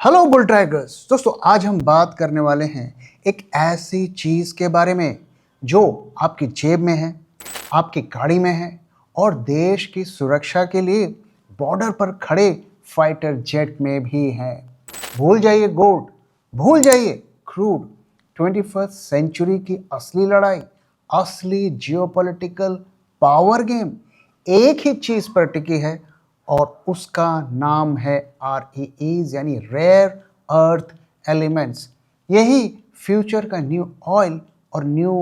Hello bull tigers. दोस्तों आज हम बात करने वाले हैं एक ऐसी चीज़ के बारे में जो आपकी जेब में है, आपकी गाड़ी में है और देश की सुरक्षा के लिए बॉर्डर पर खड़े फाइटर जेट में भी है। भूल जाइए गोल्ड, भूल जाइए क्रूड। 21st सेंचुरी की असली लड़ाई, असली जियोपॉलिटिकल पावर गेम एक ही चीज़ पर टिकी है और उसका नाम है REEs यानी रेयर अर्थ एलिमेंट्स। यही फ्यूचर का न्यू ऑयल और न्यू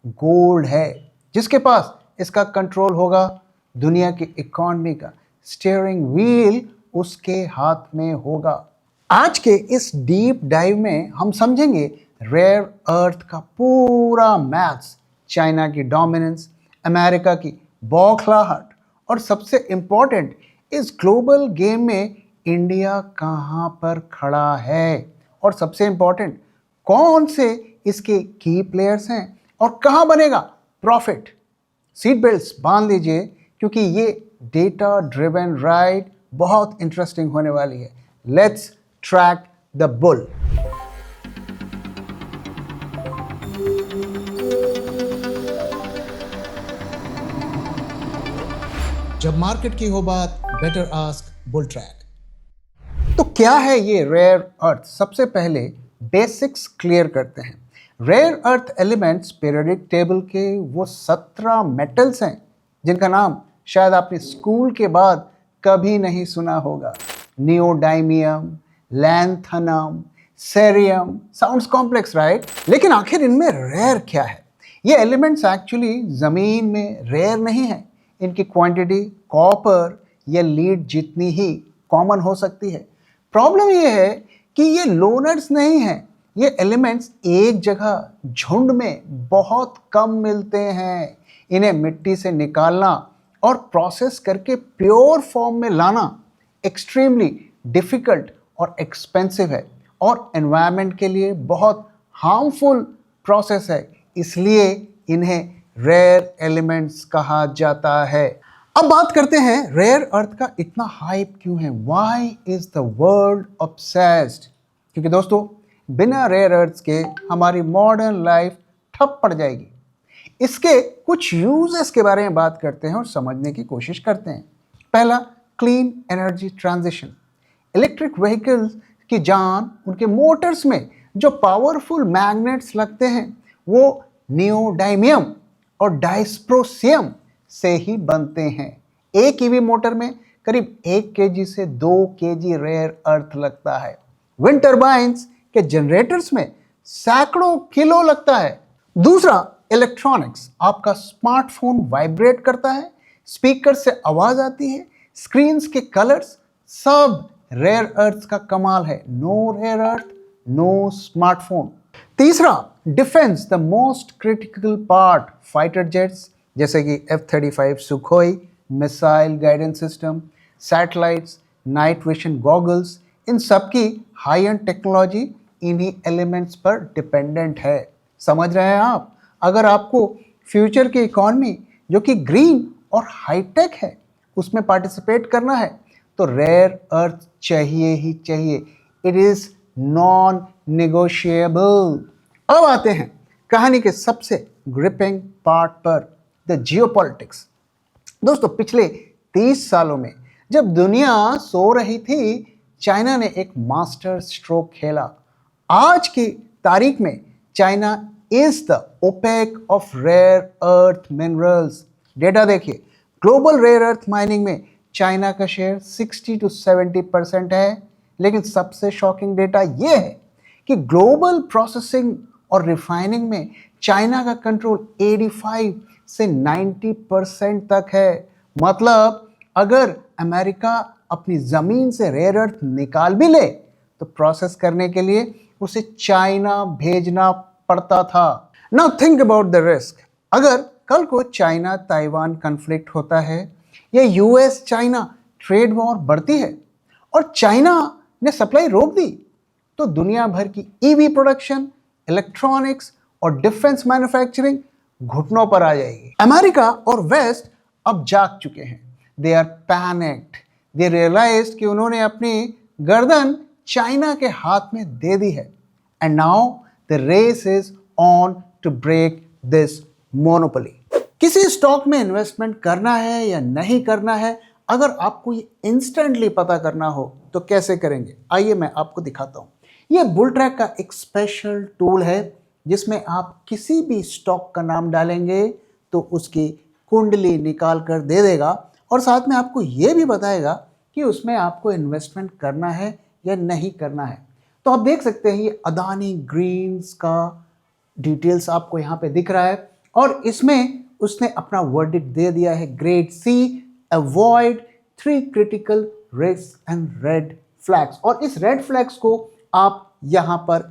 गोल्ड है। जिसके पास इसका कंट्रोल होगा, दुनिया की इकोनॉमी का स्टीयरिंग व्हील उसके हाथ में होगा। आज के इस डीप डाइव में हम समझेंगे रेयर अर्थ का पूरा मैथ्स, चाइना की डोमिनेंस, अमेरिका की बौखलाहट और सबसे इम्पोर्टेंट, इस ग्लोबल गेम में इंडिया कहाँ पर खड़ा है और सबसे इम्पोर्टेंट, कौन से इसके की प्लेयर्स हैं और कहाँ बनेगा प्रॉफिट। सीट बेल्ट्स बांध लीजिए क्योंकि ये डेटा ड्रिवन राइड बहुत इंटरेस्टिंग होने वाली है। Let's track the bull. जब मार्केट की हो बात, बेटर आस्क बुल ट्रैक। तो क्या है ये रेयर अर्थ? सबसे पहले बेसिक्स क्लियर करते हैं। Rare earth elements periodic table के वो 17 मेटल्स हैं जिनका नाम शायद आपने स्कूल के बाद कभी नहीं सुना होगा। Neodymium, lanthanum, cerium. Sounds complex right? लेकिन आखिर इनमें रेयर क्या है? ये एलिमेंट्स एक्चुअली ज़मीन में रेयर नहीं है। इनकी क्वांटिटी कॉपर या लीड जितनी ही कॉमन हो सकती है। प्रॉब्लम ये है कि ये लोनर्स नहीं हैं। ये एलिमेंट्स एक जगह झुंड में बहुत कम मिलते हैं। इन्हें मिट्टी से निकालना और प्रोसेस करके प्योर फॉर्म में लाना एक्सट्रीमली डिफिकल्ट और एक्सपेंसिव है और एनवायरनमेंट के लिए बहुत हार्मफुल प्रोसेस है। इसलिए इन्हें रेयर एलिमेंट्स कहा जाता है। अब बात करते हैं रेयर अर्थ का इतना हाइप क्यों है। Why is the world obsessed? क्योंकि दोस्तों बिना रेयर अर्थ्स के हमारी मॉडर्न लाइफ ठप पड़ जाएगी। इसके कुछ यूजेस के बारे में बात करते हैं और समझने की कोशिश करते हैं। पहला, clean energy transition. Electric vehicles की जान उनके मोटर्स में जो पावरफुल मैग्नेट्स लगते हैं वो नियोडाइमियम और डायस्प्रोसियम से ही बनते हैं। एक ईवी मोटर में करीब 1 केजी से 2 केजी रेयर अर्थ लगता है। विंड टर्बाइन्स के जनरेटर्स में सैकड़ों किलो लगता है। दूसरा, इलेक्ट्रॉनिक्स। आपका स्मार्टफोन वाइब्रेट करता है, स्पीकर से आवाज आती है, स्क्रीन्स के कलर्स, सब रेयर अर्थ का कमाल है। No rare earth, no smartphone. तीसरा, defence, the most critical part. Fighter jets जैसे कि F-35 Sukhoi, missile guidance system, satellites, night vision goggles, इन सब की हाई एंड टेक्नोलॉजी इन्हीं एलिमेंट्स पर डिपेंडेंट है। समझ रहे हैं आप? अगर आपको फ्यूचर की इकॉनमी जो कि ग्रीन और हाईटेक है उसमें पार्टिसिपेट करना है तो रेयर अर्थ चाहिए ही चाहिए। It is non negotiable. अब आते हैं कहानी के सबसे ग्रिपिंग पार्ट पर, द जियोपॉलिटिक्स। दोस्तों पिछले 30 सालों में जब दुनिया सो रही थी, चाइना ने एक मास्टर स्ट्रोक खेला। आज की तारीख में China is the OPEC of rare earth minerals. Data देखिए, ग्लोबल रेयर अर्थ माइनिंग में चाइना का शेयर 60 to 70% है। लेकिन सबसे शॉकिंग डेटा यह है कि ग्लोबल प्रोसेसिंग और रिफाइनिंग में चाइना का कंट्रोल 85 से 90% तक है। मतलब अगर अमेरिका अपनी जमीन से रेयर अर्थ निकाल भी ले तो प्रोसेस करने के लिए उसे चाइना भेजना पड़ता था। Now think about the risk. अगर कल को चाइना ताइवान कन्फ्लिक्ट होता है या US चाइना ट्रेड वॉर बढ़ती है और चाइना ने सप्लाई रोक दी तो दुनिया भर की EV प्रोडक्शन, इलेक्ट्रॉनिक्स और डिफेंस मैन्युफैक्चरिंग घुटनों पर आ जाएगी। अमेरिका और वेस्ट अब जाग चुके हैं। They are panicked. They realised कि उन्होंने अपनी गर्दन चाइना के हाथ में दे दी है and now the race is on to break this monopoly. किसी स्टॉक में इन्वेस्टमेंट करना है या नहीं करना है, अगर आपको ये इंस्टेंटली पता करना हो तो कैसे करेंगे, आइए मैं आपको दिखाता हूँ। ये बुल ट्रैक का एक स्पेशल टूल है जिसमें आप किसी भी स्टॉक का नाम डालेंगे तो उसकी कुंडली निकाल कर दे देगा और साथ में आपको ये भी बताएगा कि उसमें आपको इन्वेस्टमेंट करना है या नहीं करना है। तो आप देख सकते हैं ये अदानी ग्रीन्स का डिटेल्स आपको यहाँ पे दिख रहा है और इसमें उसने अपना वर्डिक्ट दे दिया है, grade C, avoid 3 critical risk and red flags. और इस रेड फ्लैग्स को आप यहाँ पर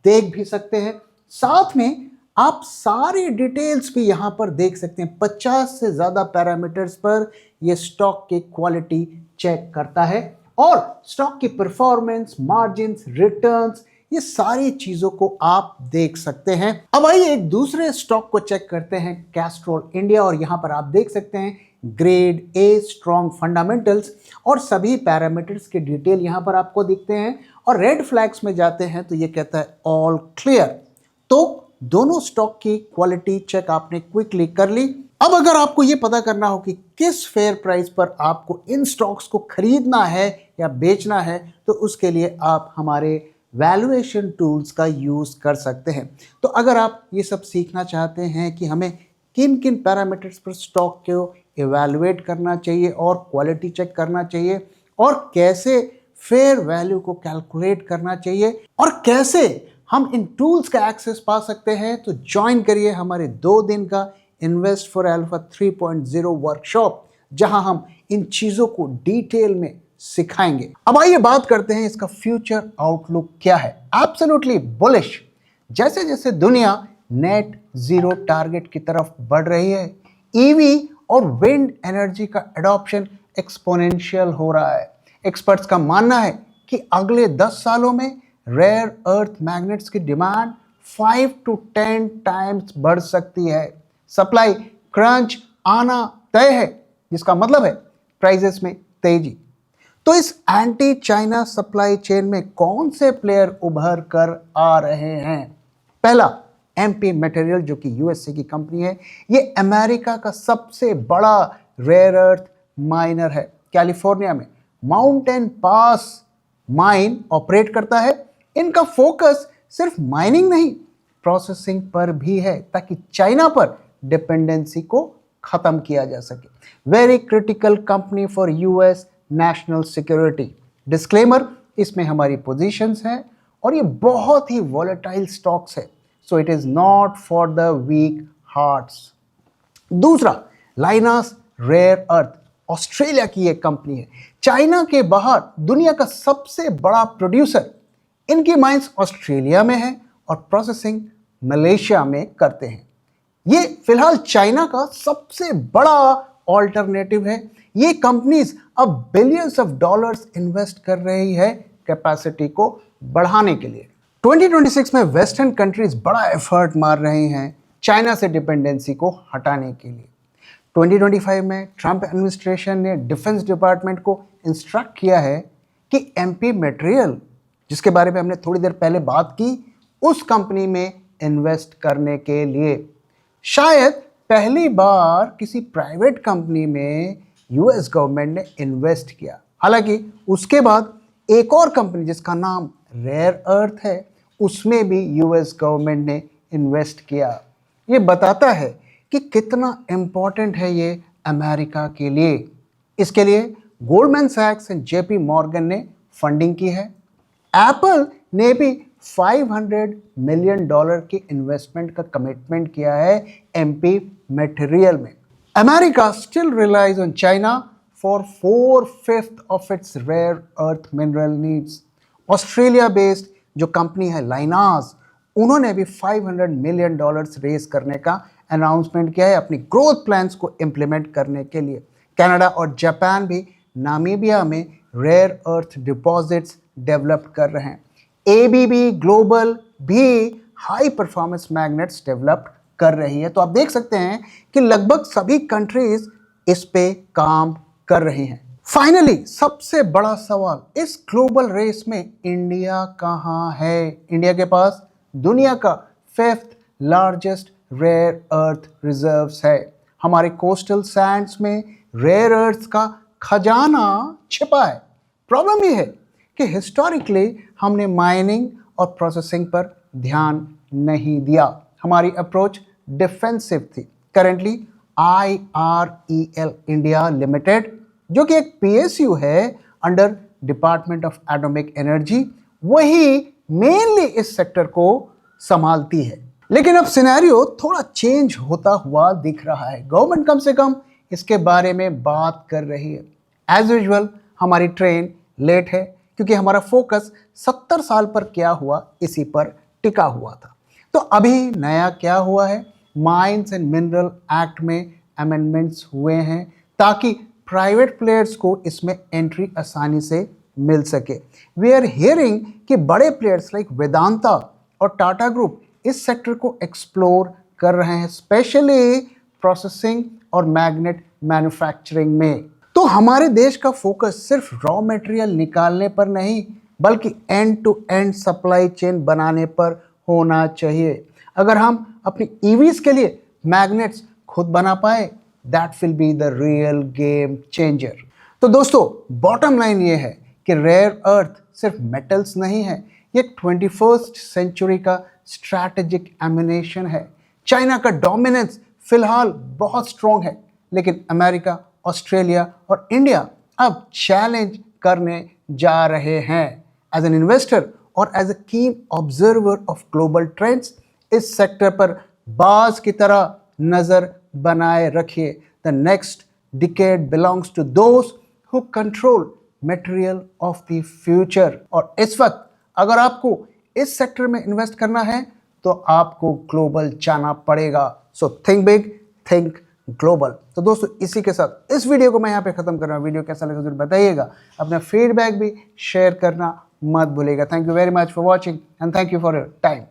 देख भी सकते हैं, साथ में आप सारी डिटेल्स भी यहाँ पर देख सकते हैं। 50 से ज़्यादा पैरामीटर्स पर यह स्टॉक की क्वालिटी चेक करता है और स्टॉक की परफॉर्मेंस, मार्जिन्स, रिटर्न्स, ये सारी चीज़ों को आप देख सकते हैं। अब आइए एक दूसरे स्टॉक को चेक करते हैं, कैस्ट्रॉल इंडिया, और यहाँ पर आप देख सकते हैं ग्रेड ए, स्ट्रॉन्ग फंडामेंटल्स, और सभी पैरामीटर्स के डिटेल यहाँ पर आपको दिखते हैं। और रेड फ्लैग्स में जाते हैं तो ये कहता है ऑल क्लियर। तो दोनों स्टॉक की क्वालिटी चेक आपने क्विकली कर ली। अब अगर आपको ये पता करना हो कि किस फेयर प्राइस पर आपको इन स्टॉक्स को खरीदना है या बेचना है, तो उसके लिए आप हमारे वैल्यूएशन टूल्स का यूज़ कर सकते हैं। तो अगर आप ये सब सीखना चाहते हैं कि हमें किन किन पैरामीटर्स पर स्टॉक को इवैल्यूएट करना चाहिए और क्वालिटी चेक करना चाहिए और कैसे फेयर वैल्यू को कैलकुलेट करना चाहिए और कैसे हम इन टूल्स का एक्सेस पा सकते हैं, तो ज्वाइन करिए हमारे 2 दिन का इन्वेस्ट फॉर अल्फा 3.0 वर्कशॉप, जहां हम इन चीज़ों को डिटेल में सिखाएंगे। अब आइए बात करते हैं इसका फ्यूचर आउटलुक क्या है। Absolutely bullish. जैसे जैसे दुनिया नेट जीरो टारगेट की तरफ बढ़ रही है, ईवी और विंड एनर्जी का एडॉप्शन एक्सपोनेंशियल हो रहा है। एक्सपर्ट्स का मानना है कि अगले 10 सालों में रेयर अर्थ मैग्नेट्स की डिमांड 5 to 10 टाइम्स बढ़ सकती है। सप्लाई क्रंच आना तय है, जिसका मतलब है प्राइसेस में तेजी। तो इस एंटी चाइना सप्लाई चेन में कौन से प्लेयर उभर कर आ रहे हैं? पहला, एमपी मटेरियल, जो कि यूएसए की कंपनी है। ये अमेरिका का सबसे बड़ा रेयर अर्थ माइनर है। कैलिफोर्निया में माउंटेन पास माइन ऑपरेट करता है। इनका फोकस सिर्फ माइनिंग नहीं, प्रोसेसिंग पर भी है, ताकि चाइना पर डिपेंडेंसी को खत्म किया जा सके। Very critical company for US national security. Disclaimer, इसमें हमारी पोजीशंस हैं और ये बहुत ही वॉलेटाइल स्टॉक्स है, so it is not for the weak hearts. दूसरा, लाइनास रेयर अर्थ, ऑस्ट्रेलिया की एक कंपनी है। चाइना के बाहर दुनिया का सबसे बड़ा प्रोड्यूसर। इनकी माइंस ऑस्ट्रेलिया में है और प्रोसेसिंग मलेशिया में करते हैं। ये फिलहाल चाइना का सबसे बड़ा ऑल्टरनेटिव है। ये कंपनीज अब बिलियंस ऑफ डॉलर्स इन्वेस्ट कर रही है कैपेसिटी को बढ़ाने के लिए। 2026 में वेस्टर्न कंट्रीज बड़ा एफर्ट मार रहे हैं चाइना से डिपेंडेंसी को हटाने के लिए। 2025 में ट्रंप एडमिनिस्ट्रेशन ने डिफेंस डिपार्टमेंट को इंस्ट्रक्ट किया है कि एमपी मटेरियल, जिसके बारे में हमने थोड़ी देर पहले बात की, उस कंपनी में इन्वेस्ट करने के लिए। शायद पहली बार किसी प्राइवेट कंपनी में यूएस गवर्नमेंट ने इन्वेस्ट किया। हालांकि उसके बाद एक और कंपनी जिसका नाम रेयर अर्थ है, उसमें भी यूएस गवर्नमेंट ने इन्वेस्ट किया। ये बताता है कि कितना इम्पोर्टेंट है ये अमेरिका के लिए। इसके लिए गोल्डमैन सैक्स एंड जेपी मॉर्गन ने फंडिंग की है। एप्पल ने भी $500 मिलियन की इन्वेस्टमेंट का कमिटमेंट किया है एमपी मटेरियल में। America still relies on China for 4/5 of its rare earth mineral needs. Australia based जो कंपनी है लाइनास, उन्होंने भी $500 मिलियन रेज करने का अनाउंसमेंट किया है अपनी ग्रोथ प्लान्स को इम्प्लीमेंट करने के लिए। कनाडा और जापान भी नामीबिया में रेयर अर्थ डिपॉजिट्स डेवलप कर रहे हैं। एबीबी ग्लोबल भी हाई परफॉर्मेंस मैग्नेट्स डेवलप कर रही है। तो आप देख सकते हैं कि लगभग सभी कंट्रीज इस पे काम कर रही हैं। फाइनली सबसे बड़ा सवाल, इस ग्लोबल रेस में इंडिया कहाँ है? इंडिया के पास दुनिया का 5th largest rare earth reserves है। हमारे कोस्टल सैंड्स में रेयर अर्थ्स का खजाना छिपा है। प्रॉब्लम ये है कि हिस्टोरिकली हमने माइनिंग और प्रोसेसिंग पर ध्यान नहीं दिया। हमारी अप्रोच डिफेंसिव थी। करेंटली IREL इंडिया लिमिटेड, जो कि एक PSU है under department of atomic energy, वही मेनली इस सेक्टर को संभालती है। लेकिन अब सिनेरियो थोड़ा चेंज होता हुआ दिख रहा है। गवर्नमेंट कम से कम इसके बारे में बात कर रही है। एज यूजुअल हमारी ट्रेन लेट है, क्योंकि हमारा फोकस 70 साल पर क्या हुआ इसी पर टिका हुआ था। तो अभी नया क्या हुआ है? माइंस एंड मिनरल एक्ट में अमेंडमेंट्स हुए हैं ताकि प्राइवेट प्लेयर्स को इसमें एंट्री आसानी से मिल सके। वी आर हियरिंग कि बड़े प्लेयर्स लाइक वेदांता और टाटा ग्रुप इस सेक्टर को एक्सप्लोर कर रहे हैं, स्पेशली प्रोसेसिंग और मैग्नेट मैन्युफैक्चरिंग में। तो हमारे देश का फोकस सिर्फ रॉ मटेरियल निकालने पर नहीं, बल्कि end to end supply chain बनाने पर होना चाहिए। अगर हम अपनी ईवीज के लिए मैग्नेट्स खुद बना पाए, that will be the real game changer. तो दोस्तों, बॉटम लाइन ये है कि रेयर अर्थ सिर्फ मेटल्स नहीं है, ये 21st सेंचुरी का स्ट्रैटेजिक एम्युनेशन है। चाइना का डोमिनेंस फिलहाल बहुत स्ट्रॉन्ग है, लेकिन अमेरिका, ऑस्ट्रेलिया और इंडिया अब चैलेंज करने जा रहे हैं। एज एन इन्वेस्टर और as a keen observer of global trends, इस सेक्टर पर बाज की तरह नजर बनाए रखिए। The next decade belongs to those who control material of the future. और इस वक्त अगर आपको इस सेक्टर में इन्वेस्ट करना है तो आपको ग्लोबल जाना पड़ेगा। So think big, think global. तो दोस्तों, इसी के साथ इस वीडियो को मैं यहाँ पे खत्म कर रहा हूँ। वीडियो कैसा लगा जरूर बताइएगा। अपना फीडबैक भी शेयर करना मत भूलिएगा। Thank you very much for watching and thank you for your time.